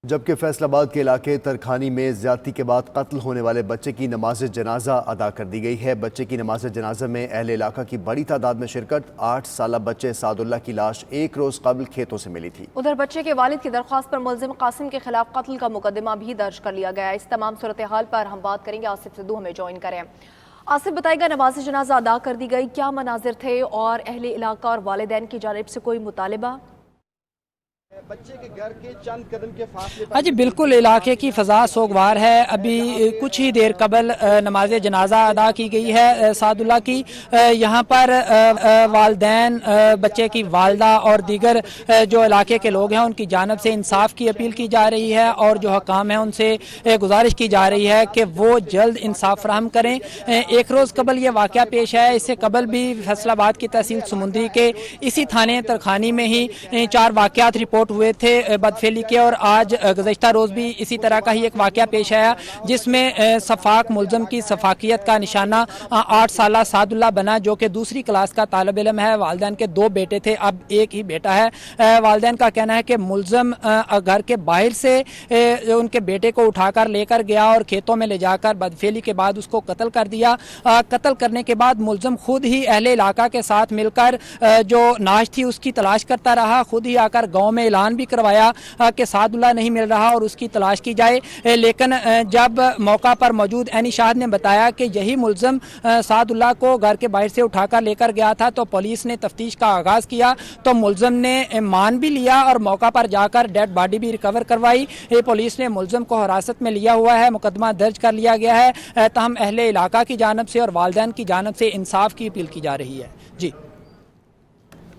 جبکہ فیصل آباد کے علاقے ترکھانی میں زیادتی کے بعد قتل ہونے والے بچے کی نماز جنازہ ادا کر دی گئی ہے۔ بچے کی نماز جنازہ میں اہل علاقہ کی بڑی تعداد میں شرکت۔ 8 سالہ بچے سعد اللہ کی لاش 1 روز قبل کھیتوں سے ملی تھی۔ ادھر بچے کے والد کی درخواست پر ملزم قاسم کے خلاف قتل کا مقدمہ بھی درج کر لیا گیا ہے۔ اس تمام صورتحال پر ہم بات کریں گے، آصف صدو ہمیں جوائن کریں۔ آصف، بتائے گا نماز جنازہ ادا کر دی گئی، کیا مناظر تھے اور اہل علاقہ اور والدین کی جانب سے کوئی مطالبہ؟ بچے کے گھر کے چند قدم کے فاصلے پر جی بالکل علاقے کی فضا سوگوار ہے۔ ابھی کچھ ہی دیر قبل نماز جنازہ ادا کی گئی ہے سعد اللہ کی۔ یہاں پر والدین، بچے کی والدہ اور دیگر جو علاقے کے لوگ ہیں ان کی جانب سے انصاف کی اپیل کی جا رہی ہے اور جو حکام ہیں ان سے گزارش کی جا رہی ہے کہ وہ جلد انصاف فراہم کریں۔ 1 روز قبل یہ واقعہ پیش ہے۔ اس سے قبل بھی فیصل آباد کی تحصیل سمندری کے اسی تھانے ترکھانی میں ہی 4 واقعات رپورٹ ہوئے تھے بدفعلی کے، اور آج گزشتہ روز بھی اسی طرح کا ہی ایک واقعہ پیش آیا جس میں صفاق ملزم کی صفاقیت کا نشانہ 8 سالہ سعد اللہ بنا، جو کہ دوسری کلاس کا طالب علم ہے۔ والدین کے 2 بیٹے تھے، اب ایک ہی بیٹا ہے۔ والدین کا کہنا ہے کہ ملزم گھر کے باہر سے ان کے بیٹے کو اٹھا کر لے کر گیا اور کھیتوں میں لے جا کر بدفعلی کے بعد اس کو قتل کر دیا۔ قتل کرنے کے بعد ملزم خود ہی اہل علاقہ کے ساتھ مل کر جو نعش تھی اس کی تلاش کرتا رہا، خود ہی آ کر گاؤں میں اعلان بھی کروایا کہ سعد اللہ نہیں مل رہا اور اس کی تلاش کی جائے۔ لیکن جب موقع پر موجود عینی شاہد نے بتایا کہ یہی ملزم سعد اللہ کو گھر کے باہر سے اٹھا کر لے کر گیا تھا، تو پولیس نے تفتیش کا آغاز کیا تو ملزم نے مان بھی لیا اور موقع پر جا کر ڈیڈ باڈی بھی ریکور کروائی۔ پولیس نے ملزم کو حراست میں لیا ہوا ہے، مقدمہ درج کر لیا گیا ہے۔ تاہم اہل علاقہ کی جانب سے اور والدین کی جانب سے انصاف کی اپیل کی جا رہی ہے۔ جی